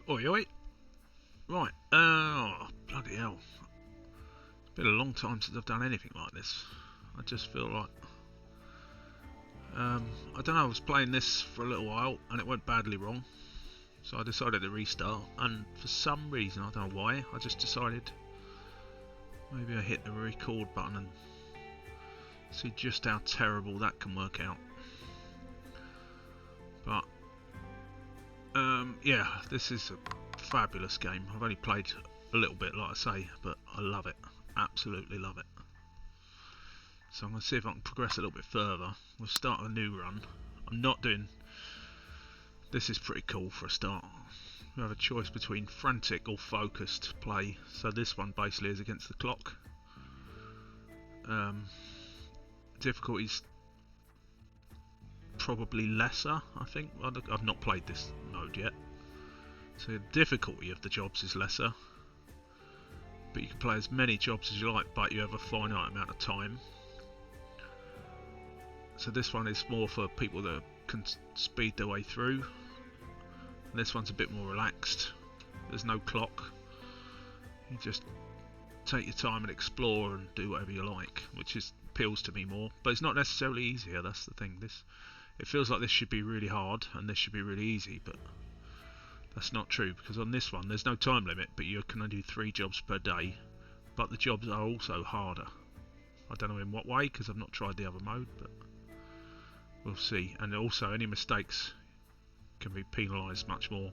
Oi, oi. Right, bloody hell. It's been a long time since I've done anything like this. I just feel like... I don't know, I was playing this for a little while and it went badly wrong. So I decided to restart, and for some reason, I don't know why, I just decided maybe I hit the record button and see just how terrible that can work out. But yeah, this is a fabulous game. I've only played a little bit, like I say, but I love it, absolutely love it. So I'm going to see if I can progress a little bit further. We'll start a new run. I'm not doing... This is pretty cool for a start. You have a choice between frantic or focused play. So this one basically is against the clock. Difficulty's probably lesser, I think. I've not played this mode yet. So the difficulty of the jobs is lesser. But you can play as many jobs as you like, but you have a finite amount of time. So this one is more for people that can speed their way through. And this one's a bit more relaxed. There's no clock. You just take your time and explore and do whatever you like, which appeals to me more. But it's not necessarily easier, that's the thing. It feels like this should be really hard and this should be really easy, but that's not true, because on this one there's no time limit, but you can only do 3 jobs per day. But the jobs are also harder. I don't know in what way, because I've not tried the other mode, but we'll see. And also any mistakes can be penalised much more,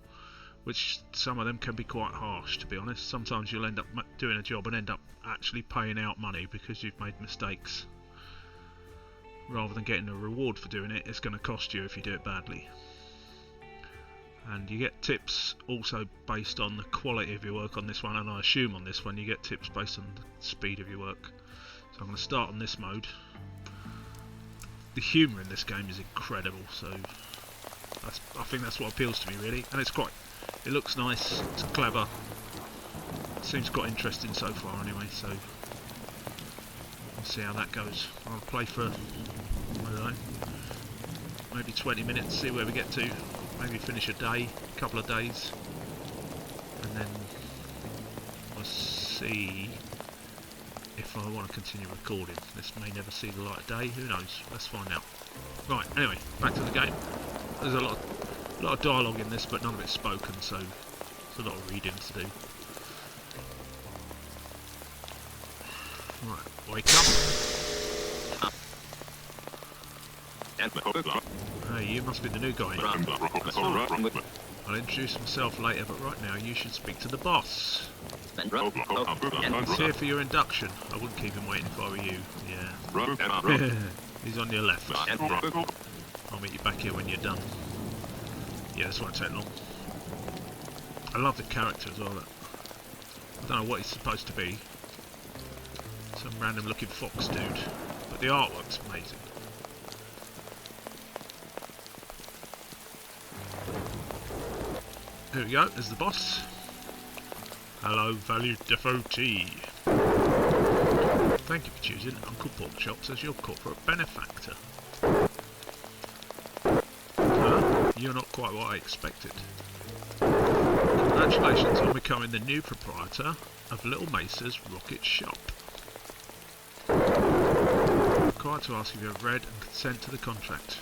which some of them can be quite harsh, to be honest. Sometimes you'll end up doing a job and end up actually paying out money because you've made mistakes. Rather than getting a reward for doing it, it's going to cost you if you do it badly. And you get tips also based on the quality of your work on this one, and I assume on this one you get tips based on the speed of your work. So I'm going to start on this mode. The humour in this game is incredible, so I think that's what appeals to me really, and it looks nice, it's clever, it seems quite interesting so far anyway, so we'll see how that goes. I'll play for, I don't know, maybe 20 minutes, see where we get to, maybe finish a day, a couple of days, and then we'll see if I want to continue recording. This may never see the light of day, who knows, let's find out. Right, anyway, back to the game. There's a lot of dialogue in this, but none of it's spoken, so there's a lot of reading to do. Right, wake up. Hey, you must be the new guy. I'll introduce myself later, but right now you should speak to the boss. He's here for your induction. I wouldn't keep him waiting if I were you. Yeah. He's on your left. I'll meet you back here when you're done. Yeah, this won't take long. I love the character as well. I don't know what he's supposed to be. Some random looking fox dude. But the artwork's amazing. Here we go, there's the boss. Hello, valued devotee. Thank you for choosing Uncle Porkchops as your corporate benefactor. You're not quite what I expected. Congratulations on becoming the new proprietor of Little Mesa's Rocket Shop. Required to ask if you have read and consent to the contract.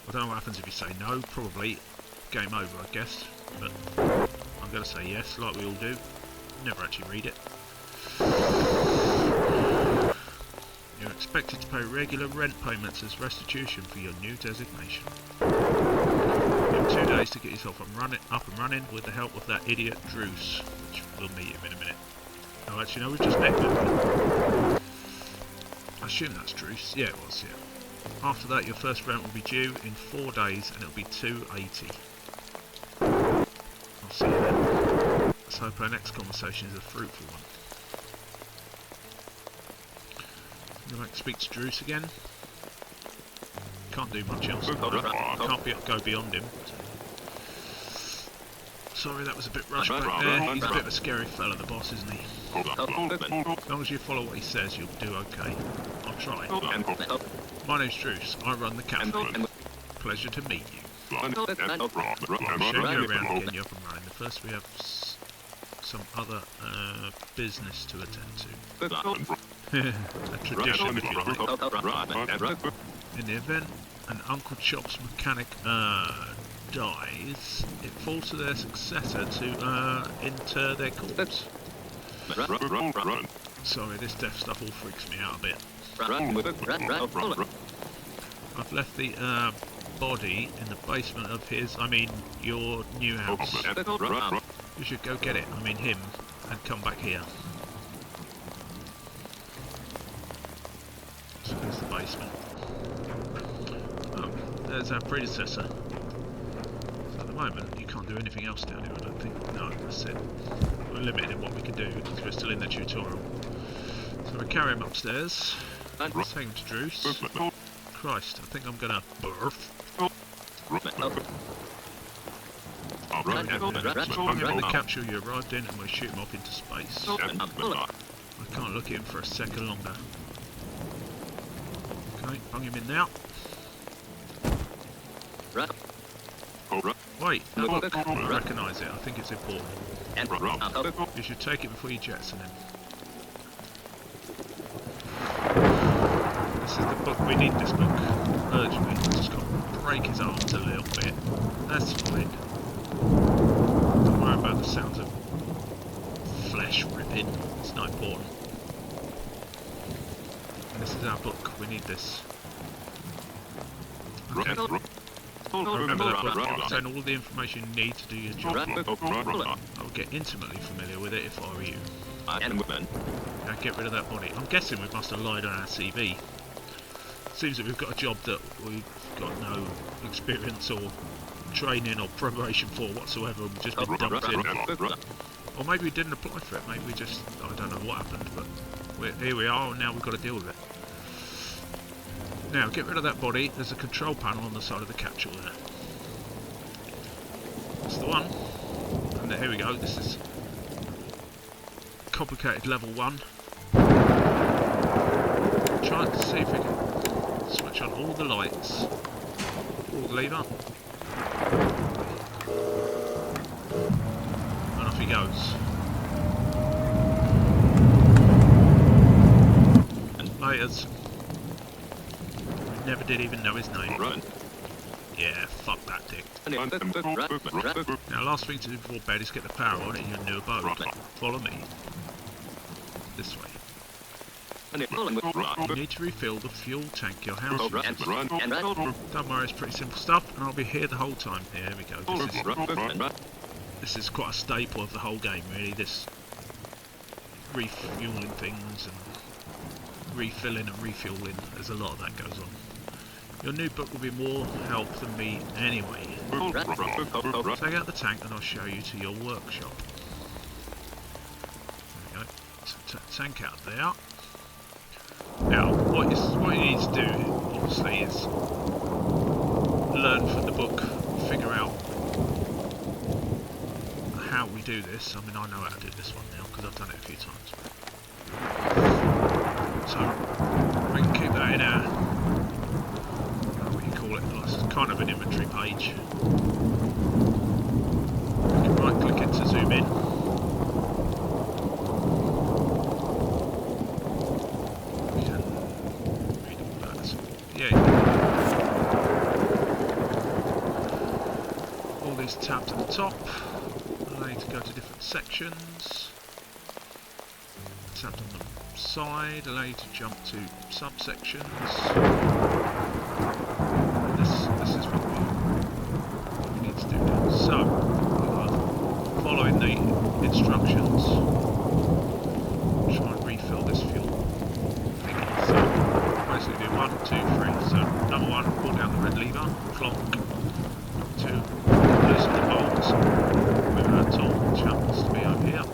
I don't know what happens if you say no, probably game over I guess, but I'm going to say yes, like we all do. Never actually read it. You're expected to pay regular rent payments as restitution for your new designation. You have 2 days to get yourself up and running with the help of that idiot Druce, which we'll meet him in a minute. Oh, actually no, we've just met him. I assume that's Druce. Yeah, it was, yeah. After that, your first rent will be due in 4 days and it'll be $2.80. I'll see you then. Let's hope our next conversation is a fruitful one. I'd like to speak to Druce again. Can't do much else. Can't go beyond him. Sorry, that was a bit rushed back there. He's a bit of a scary fella, the boss, isn't he? As long as you follow what he says, you'll do okay. I'll try. My name's Druce. I run the cafe. Pleasure to meet you. I'll show you around and get you up and running but first we have some other business to attend to. A tradition, if you like. In the event an Uncle Chop's mechanic dies, it falls to their successor to inter their corpse. Sorry, this death stuff all freaks me out a bit. I've left the body in the basement of your new house. You should go get it, him, and come back here. So there's the basement. Oh, there's our predecessor. So at the moment, you can't do anything else down here, I don't think. No, that's it. We're limited in what we can do because we're still in the tutorial. So we carry him upstairs. Let's take him to Druce. Christ, I think I'm gonna birth. When the capsule you arrived in and we shoot him off into space. I can't look at him for a second longer. Okay, bung him in now. Wait, that book, I recognise it, I think it's important. You should take it before you jettison him. This is the book, we need this book, urgently. Just got to break his arms a little bit. That's fine. Don't worry about the sounds of flesh ripping, it's not important. And this is our book, we need this. Okay. Remember that book will contain all the information you need to do your job. I would get intimately familiar with it if I were you. Now get rid of that body. I'm guessing we must have lied on our CV. Seems that we've got a job that we've got no experience or training or preparation for whatsoever. We've just been dumped in. Or maybe we didn't apply for it. Maybe we just, I don't know what happened, but here we are and now we've got to deal with it. Now, get rid of that body. There's a control panel on the side of the capsule there. That's the one. And here we go. This is complicated level 1. Trying to see if we can switch on all the lights. Pull the lever. And off he goes. Laters. Never did even know his name. Yeah, fuck that dick. Now, last thing to do before bed is get the power on in your new abode. Follow me. This way. You need to refill the fuel tank your house uses. Don't worry, it's pretty simple stuff, and I'll be here the whole time. Yeah, here we go. This is quite a staple of the whole game, really. This refueling things and refilling and refueling. There's a lot of that goes on. Your new book will be more help than me anyway. Take out the tank and I'll show you to your workshop. There we go. So tank out there. Now, what you need to do, obviously, is learn from the book, figure out how we do this. I know how to do this one now because I've done it a few times. So we can keep that in our, what you call it, it's kind of an inventory page. We can right click it to zoom in. We can read all that. Yeah. All these tabs at the top allow you to go to different sections. Tabs on the side allow you to jump to subsections. This is what we need to do now. So, following the instructions, try and refill this fuel thingy. So, basically do 1, 2, 3. So, number 1, pull down the red lever, clonk. Number 2, loosen the bolts with our tool, which happens to be over here.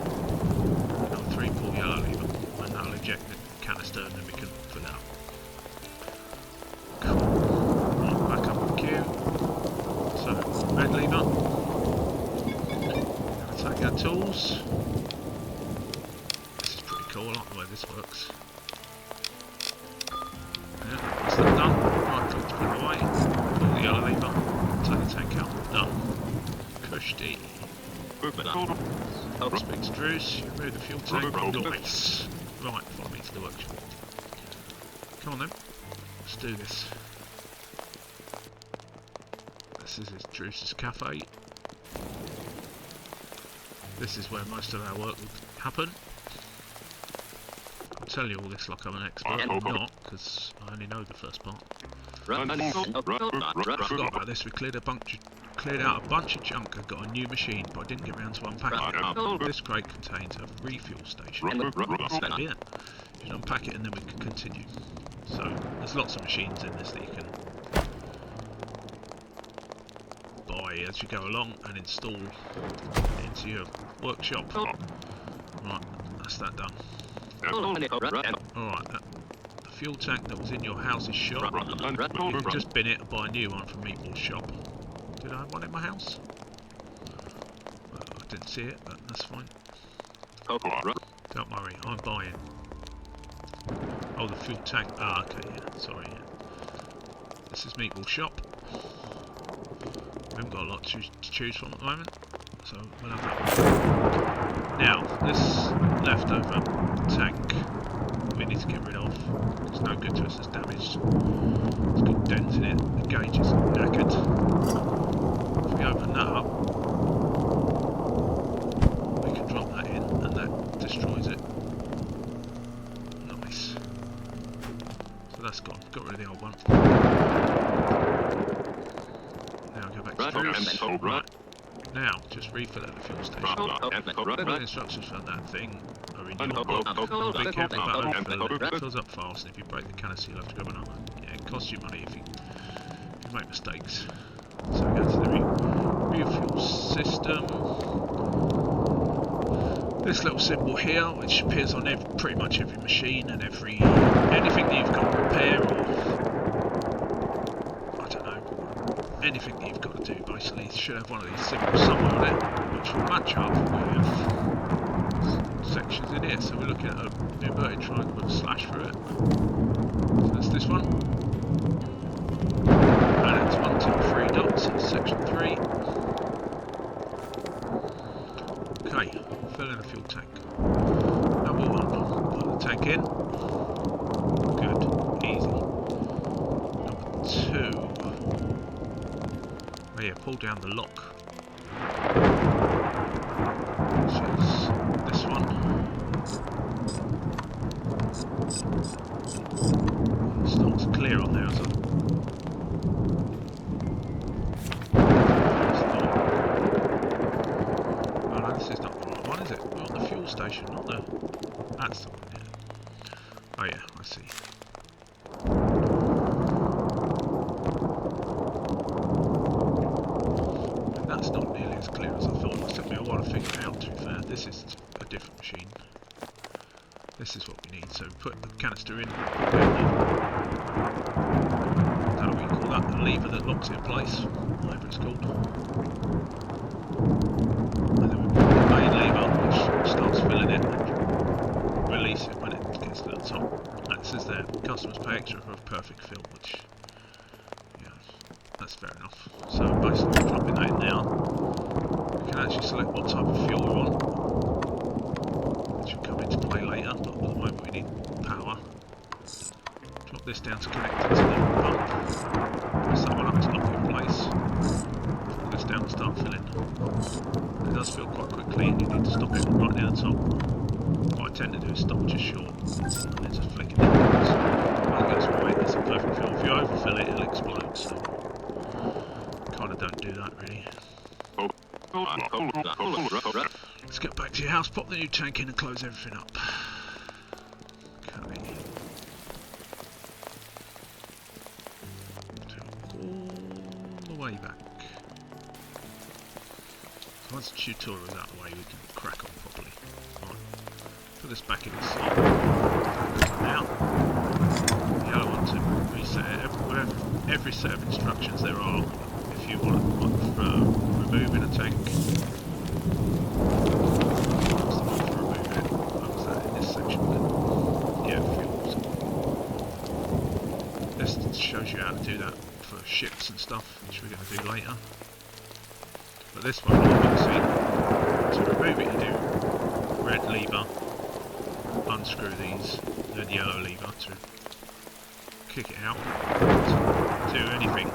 Number 3, pull yellow lever. That'll eject the canister and then we can fill it up. Cool. Right, back up the queue. So, red lever. Now take our tools. This is pretty cool, I like the way this works. Yeah, that's that done. Right click to put it away. Pull the yellow lever. Take the tank out. Done. Cushy. Speak to Drews, you remove the fuel tank. Nice. Right, follow me to the workshop. Come on then, let's do this. This is Drews' cafe. This is where most of our work will happen. I'll tell you all this like I'm an expert, I'm not, because I only know the first part. I forgot about this, we cleared out a bunch of junk and got a new machine, but I didn't get around to unpacking it. This crate contains a refuel station. That's it. You should unpack it and then we can continue. So, there's lots of machines in this that you can buy as you go along and install into your workshop. Right, that's that done. Alright, the fuel tank that was in your house's shop, you can just bin it and buy a new one from Meatball's shop. Did I have one in my house? Well, I didn't see it, but that's fine. Don't worry, I'm buying. Oh, the fuel tank. Ah, okay, yeah, sorry. Yeah. This is Meatball's shop. We haven't got a lot to choose from at the moment, so we'll have that. Now, this leftover tank we need to get rid of. It's no good to us, it's damaged. It's got dents in it, the gauge is knackered. If we open that up, we can drop that in and that destroys it. Nice. So that's gone. Got rid of the old one. Now go back to Drews. Right. Now, just refill at the fuel station. The instructions for that thing are in your book. Be careful about overfilling. It fills up fast, and if you break the canister, you'll have to grab another. Yeah, it costs you money if you make mistakes. So we go to the refuel system. This little symbol here, which appears on pretty much every machine and anything that you've got to repair or anything that you've got to do, basically, should have one of these symbols somewhere on it, which will match up with sections in here. So we're looking at an inverted triangle with a slash through it. So that's this one. And it's 1, 2, 3 dots, so it's section 3. Okay, fill in the fuel tank. Number 1, put the tank in. Good, easy. Number 2. Oh yeah, pull down the lock, which is this one. It's not clear on there, is it? Oh no, this is not the right one, is it? We're on the fuel station, not the... That's the one, yeah. Oh yeah, I see. That's not nearly as clear as I thought. It took me a while to figure it out, to be fair. This is a different machine. This is what we need. So put the canister in, put down the, how do we call that? The lever that locks it in place, whatever it's called. And then we put the main lever, which starts filling it, and release it when it gets to the top. And it says there, customers pay extra for a perfect fill, which... that's fair enough. So basically we're dropping that in now. We can actually select what type of fuel we want, which will come into play later, but at the moment we need power. Drop this down to connect it to the pump. Press that one up to lock it in place. Pull this down and start filling. It does fill quite quickly and you need to stop it right near the top. What I tend to do is stop just short and then just flick it downwards. When it goes right, it's a perfect fill. If you overfill it, it'll explode. So kind of don't do that really. Let's get back to your house, pop the new tank in and close everything up. Okay. All the way back. So once the tutorial is out of the way, we can crack on properly. Right. Put this back in its slot. Now, the other one to reset it. Every set of instructions there are. If you want removing a tank, what's the one for removing it? What was that in this section? Yeah, fuels. This shows you how to do that for ships and stuff, which we're going to do later. But this one, obviously, To remove it, you do red lever, unscrew these, then yellow lever to kick it out. To do anything,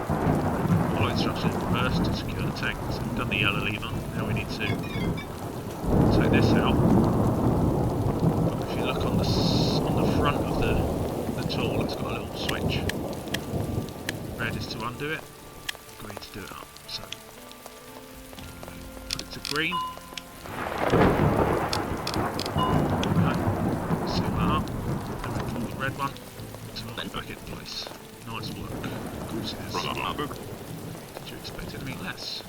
follow instructions in reverse to secure the tank. So we've done the yellow lever, now we need to take this out. If you look on the front of the tool, it's got a little switch. Red is to undo it, green to do it up. So put it to green. Seal that up. Then we pull the red one to lock it back in place. Nice work. Of course it is. Did you expect anything less?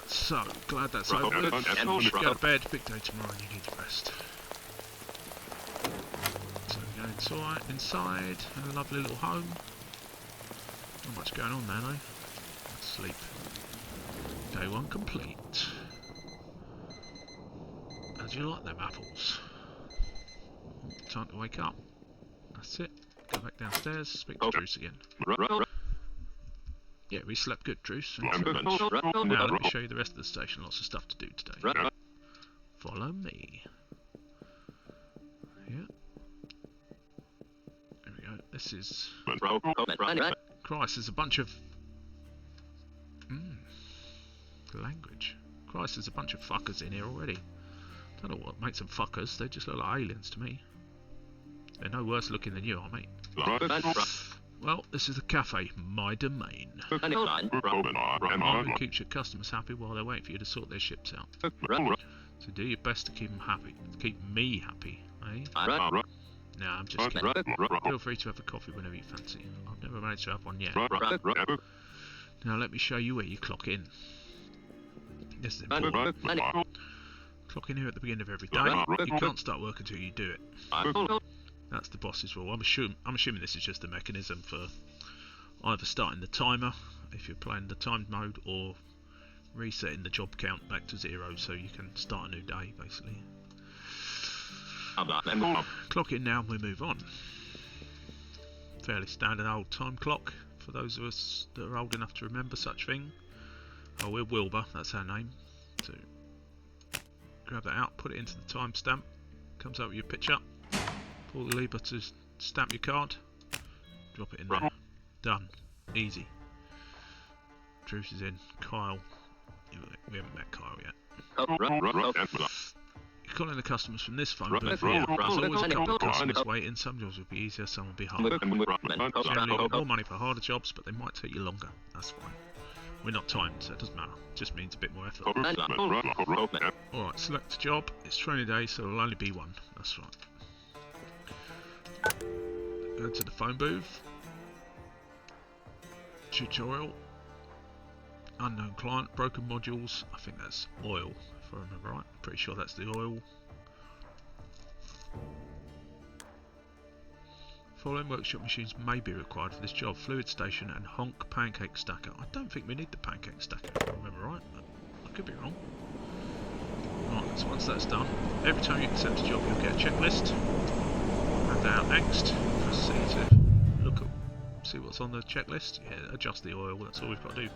So, glad that's over with. You should go to bed, big day tomorrow and you need to rest. So we go inside, have a lovely little home. Not much going on there though. Let's sleep. Day 1 complete. How do you like them apples? Time to wake up. That's it. Go back downstairs, speak to Druce again. Yeah, we slept good, Druce. Thanks very much. Now let me show you the rest of the station. Lots of stuff to do today. Follow me. Yeah. There we go. This is... Christ, there's a bunch of... language. Christ, there's a bunch of fuckers in here already. Don't know what makes them fuckers. They just look like aliens to me. They're no worse looking than you are, mate. Well, this is the cafe, my domain. Who keeps your customers happy while they're waiting for you to sort their ships out. So do your best to keep them happy. To keep me happy, eh? No, I'm just kidding. Feel free to have a coffee whenever you fancy. I've never managed to have one yet. Now let me show you where you clock in. This is important. Clock in here at the beginning of every day. You can't start work until you do it. That's the boss's rule. I'm assuming this is just a mechanism for either starting the timer if you're playing the timed mode, or resetting the job count back to 0 so you can start a new day, basically. Clock in now and we move on. Fairly standard old time clock for those of us that are old enough to remember such thing. Oh, we're Wilbur, that's our name. So grab that out, put it into the timestamp. Comes up with your picture. Pull the lever to stamp your card. Drop it in there. Done. Easy. Druce is in. Kyle. We haven't met Kyle yet. You're calling the customers from this phone booth here. There's always a couple of customers waiting. Some jobs will be easier, some will be harder. Generally get more money for harder jobs, but they might take you longer. That's fine. We're not timed, so it doesn't matter. It just means a bit more effort. Alright, select a job. It's training day, so it'll only be one. That's right. Go to the phone booth. Tutorial. Unknown client. Broken modules. I think that's oil, if I remember right. Pretty sure that's the oil. Following workshop machines may be required for this job. Fluid station and honk pancake stacker. I don't think we need the pancake stacker, if I remember right. I could be wrong. Right, so once that's done, every time you accept a job you'll get a checklist. Add that out next. Press C to look at, see what's on the checklist. Yeah, adjust the oil, that's all we've got to do.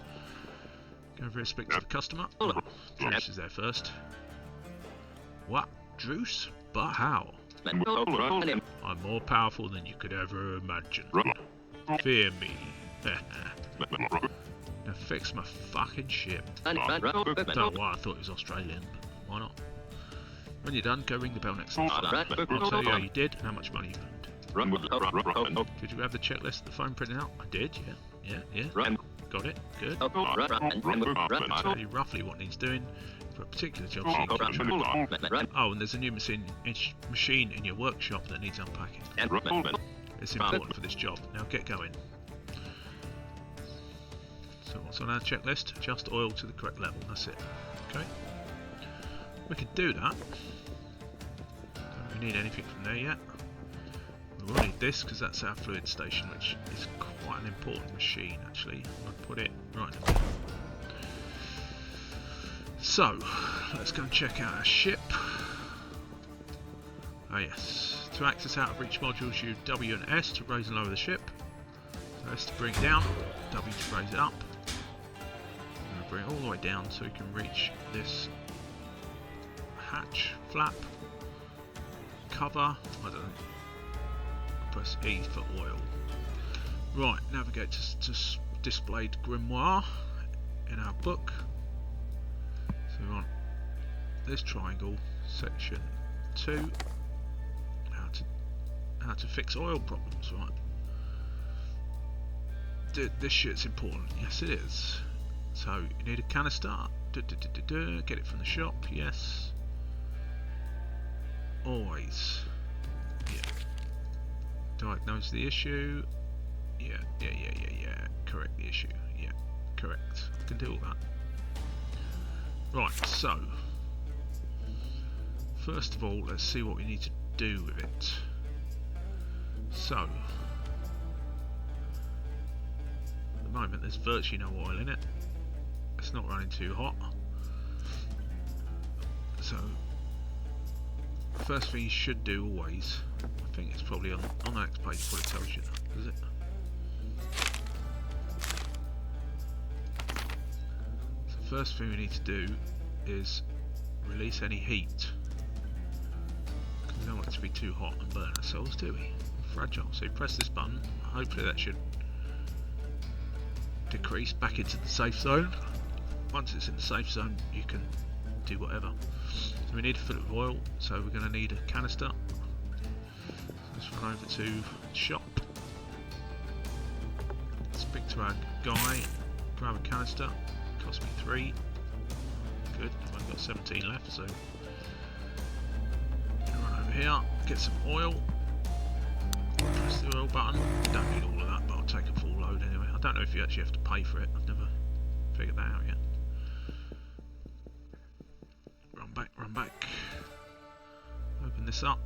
Go over here, speak to the customer. Well, Druce is there first. What? Druce? But how? I'm more powerful than you could ever imagine. Fear me. Now fix my fucking ship. Don't know why I thought it was Australian, but why not? When you're done, go ring the bell next time. I'll tell you how you did and how much money you earned. Did you have the checklist of the phone printed out? I did, yeah. Got it, good. I'll tell you roughly what needs doing for a particular job. Oh, and there's a new machine in your workshop that needs unpacking. It's important for this job. Now get going. So what's on our checklist? Adjust oil to the correct level. That's it. Okay. We can do that. Don't really need anything from there yet. We will need this because that's our fluid station, which is quite an important machine actually. I'll put it right in there. So, let's go and check out our ship. Oh yes. To access out of reach modules, use W and S to raise and lower the ship. So S to bring it down, W to raise it up. I'm going to bring it all the way down so we can reach this hatch flap cover. I don't know. Press E for oil. Right, navigate to displayed grimoire in our book. So we want this triangle, section 2, how to fix oil problems, right? This shit's important. Yes, it is. So you need a canister. Get it from the shop. Yes. Always. Yeah. Diagnose the issue. Yeah. Correct the issue. Yeah. Correct. I can do all that. Right. So first of all, let's see what we need to do with it. So at the moment, there's virtually no oil in it. It's not running too hot. So the first thing you should do always, I think it's probably on the next page what it tells you, does it? So the first thing we need to do is release any heat. Because we don't want it to be too hot and burn ourselves, do we? We're fragile. So you press this button, hopefully that should decrease back into the safe zone. Once it's in the safe zone, you can do whatever. So we need to fill it with oil, so we're going to need a canister. Let's run over to shop, speak to our guy, grab a canister. Cost me 3. Good, I've got 17 left, so run over here, get some oil, press the oil button. Don't need all of that, but I'll take a full load anyway. I don't know if you actually have to pay for it, I've never figured that out yet. Run back, open this up,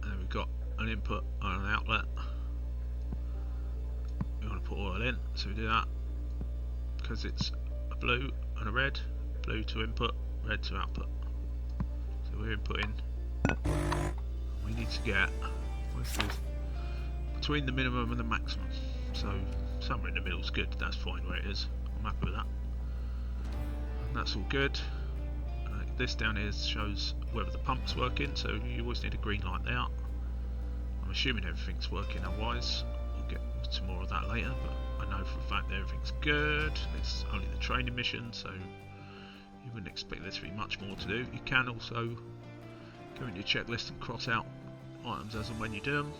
and then we've got an input and an outlet. We want to put oil in, so we do that because it's a blue and a red. Blue to input, red to output. So we're inputting. We need to get between the minimum and the maximum. So somewhere in the middle is good. That's fine where it is. I'm happy with that. And that's all good. This down here shows whether the pump's working. So you always need a green light there. I'm assuming everything's working. Otherwise, we'll get to more of that later. But I know for a fact that everything's good. It's only the training mission, so you wouldn't expect there to be much more to do. You can also go in your checklist and cross out items as and when you do them,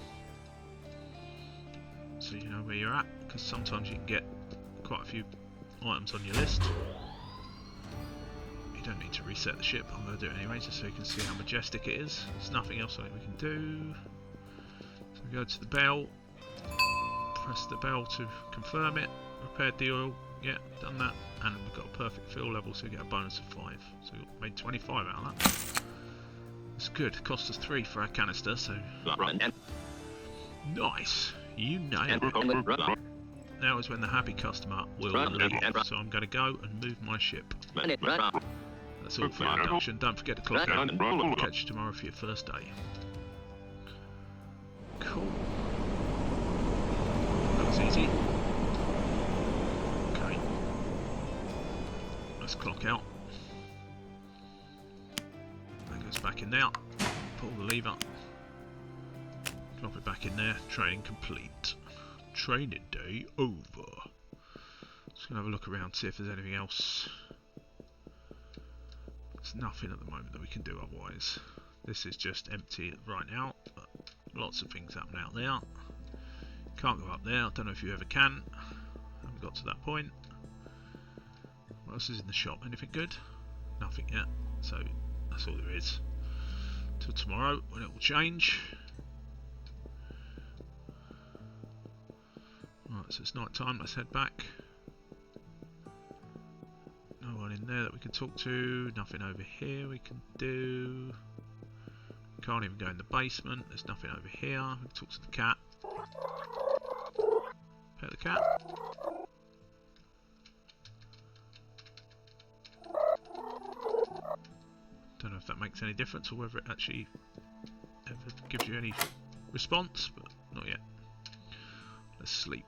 so you know where you're at, because sometimes you can get quite a few items on your list. You don't need to reset the ship, I'm going to do it anyway just so you can see how majestic it is. There's nothing else we can do. So we go to the bell, press the bell to confirm it, repaired the oil, yeah, done that, and we've got a perfect fill level, so we get a bonus of 5. So we made 25 out of that. It's good, it cost us 3 for our canister, so nice, you nailed it. Now is when the happy customer will leave, so I'm going to go and move my ship. That's all for the induction. Don't forget to clock out. I'll catch you tomorrow for your first day. Cool. That was easy. Okay. Let's clock out. That goes back in there. Pull the lever. Drop it back in there. Training complete. Training day over. Just gonna have a look around, see if there's anything else. There's nothing at the moment that we can do otherwise. This is just empty right now, but lots of things happen out there. Can't go up there, I don't know if you ever can. Haven't got to that point. What else is in the shop? Anything good? Nothing yet, so that's all there is. Till tomorrow when it will change. Right, so it's night time, let's head back. No one in there that we can talk to, nothing over here we can do. Can't even go in the basement, there's nothing over here. We can talk to the cat. Pet the cat. Don't know if that makes any difference or whether it actually ever gives you any response, but not yet. Let's sleep.